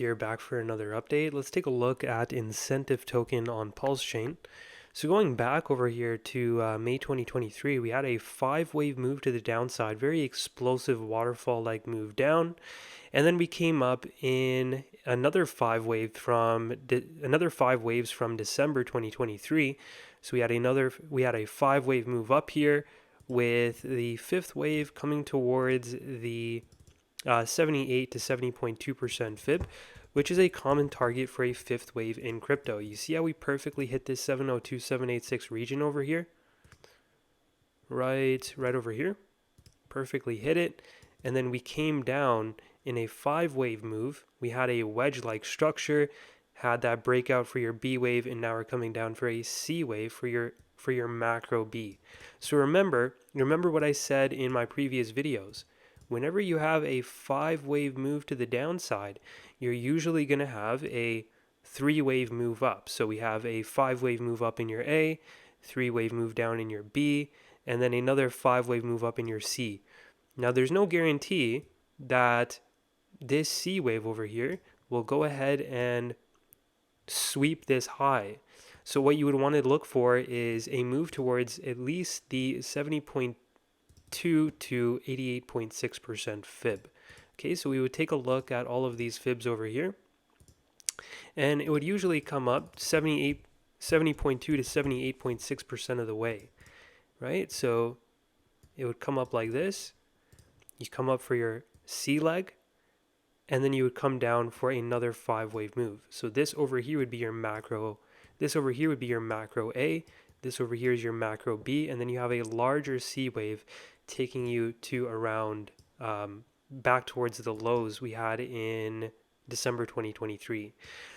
Here back for another update. Let's take a look at incentive token on Pulse Chain. So going back over here to May 2023, we had a 5-wave move to the downside, very explosive waterfall-like move down, and then we came up in another 5 waves from December 2023. So we had a 5-wave move up here, with the 5th wave coming towards the 78 to 70.2% fib, which is a common target for a 5th wave in crypto. You see how we perfectly hit this 702, 786 region over here? Right over here. Perfectly hit it. And then we came down in a 5-wave move. We had a wedge-like structure, had that breakout for your B wave, and now we're coming down for a C wave for your macro B. So remember what I said in my previous videos. Whenever you have a 5-wave move to the downside, you're usually going to have a 3-wave move up. So we have a 5-wave move up in your A, 3-wave move down in your B, and then another 5-wave move up in your C. Now there's no guarantee that this C wave over here will go ahead and sweep this high. So what you would want to look for is a move towards at least the 70.2 to 88.6% fib. Okay, so we would take a look at all of these fibs over here, and it would usually come up 70.2 to 78.6% of the way, right? So it would come up like this. You come up for your C leg, and then you would come down for another 5-wave move. So this over here would be your macro. This over here would be your macro A. This over here is your macro B, and then you have a larger C wave taking you to around back towards the lows we had in December 2023.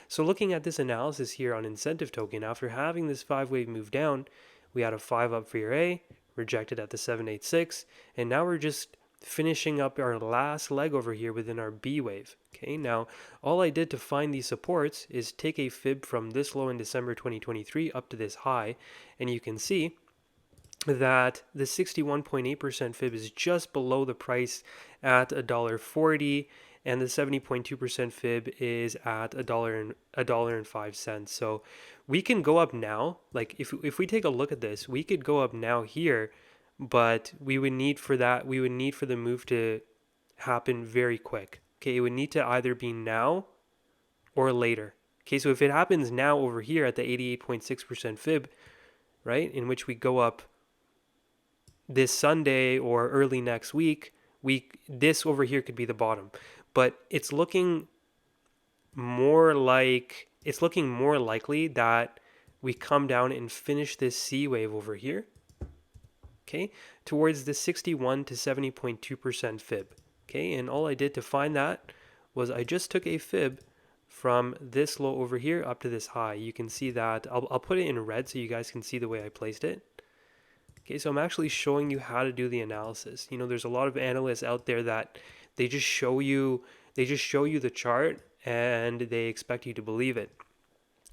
So looking at this analysis here on incentive token, after having this 5-wave move down, we had a 5 up for your A, rejected at the 786, and now we're just finishing up our last leg over here within our B wave. Okay, now all I did to find these supports is take a fib from this low in December 2023 up to this high, and you can see that the 61.8% fib is just below the price at $1.40, and the 70.2% fib is at $1.05. So we can go up now. Like if we take a look at this, we could go up now here, but we would need for the move to happen very quick. Okay, it would need to either be now or later. Okay, so if it happens now over here at the 88.6% fib, right, in which we go up this Sunday or early next week, this over here could be the bottom. But it's looking more likely that we come down and finish this C wave over here, okay, towards the 61 to 70.2% fib. Okay, and all I did to find that was I just took a fib from this low over here up to this high. You can see that I'll put it in red so you guys can see the way I placed it. Okay, so I'm actually showing you how to do the analysis. You know, there's a lot of analysts out there that they just show you the chart and they expect you to believe it.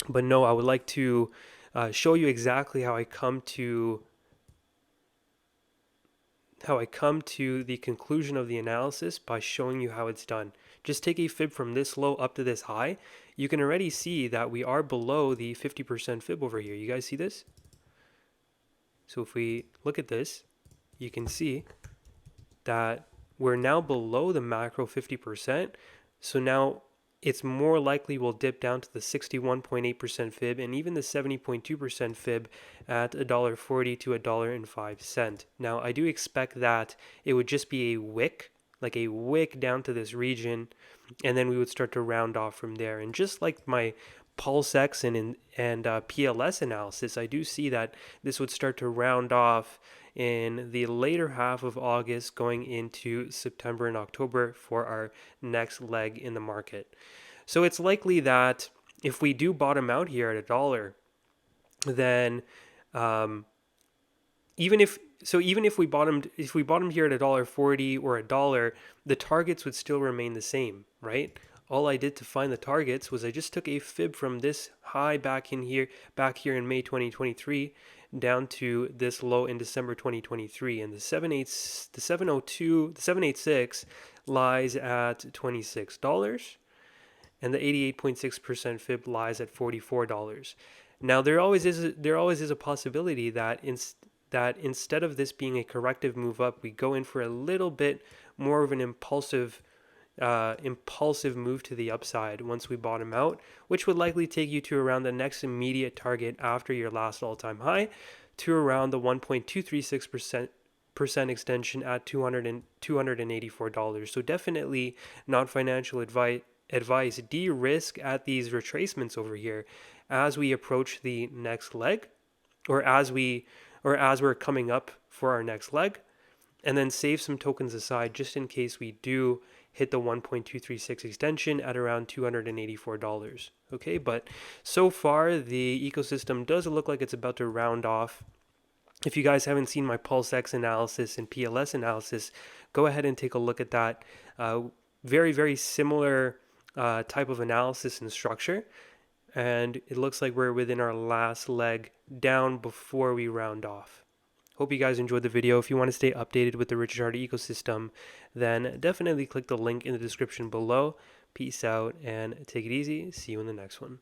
But no, I would like to show you exactly how I come to the conclusion of the analysis by showing you how it's done. Just take a fib from this low up to this high. You can already see that we are below the 50% fib over here. You guys see this? So if we look at this, you can see that we're now below the macro 50%. So now it's more likely we'll dip down to the 61.8% fib and even the 70.2% fib at $1.40 to $1.05. Now I do expect that it would just be a wick, like a wick down to this region, and then we would start to round off from there. And just like my PulseX and PLS analysis, I do see that this would start to round off in the later half of August going into September and October for our next leg in the market. So it's likely that if we do bottom out here at $1, then even if we bottomed here at $1.40 or $1, the targets would still remain the same, right? All I did to find the targets was I just took a fib from this high back here in May 2023 down to this low in December 2023, and the 786 lies at $26, and the 88.6% fib lies at $44. Now there always is a possibility that instead of this being a corrective move up, we go in for a little bit more of an impulsive move to the upside once we bottom out, which would likely take you to around the next immediate target after your last all-time high, to around the 1.236% extension at $284. So definitely not financial advice. De-risk at these retracements over here as we approach the next leg, or as we're coming up for our next leg, and then save some tokens aside just in case we do hit the 1.236 extension at around $284. Okay, but so far the ecosystem does look like it's about to round off. If you guys haven't seen my PulseX analysis and PLS analysis, go ahead and take a look at that. Very, very similar type of analysis and structure. And it looks like we're within our last leg down before we round off. Hope you guys enjoyed the video. If you want to stay updated with the Richard ecosystem, then definitely click the link in the description below. Peace out and take it easy. See you in the next one.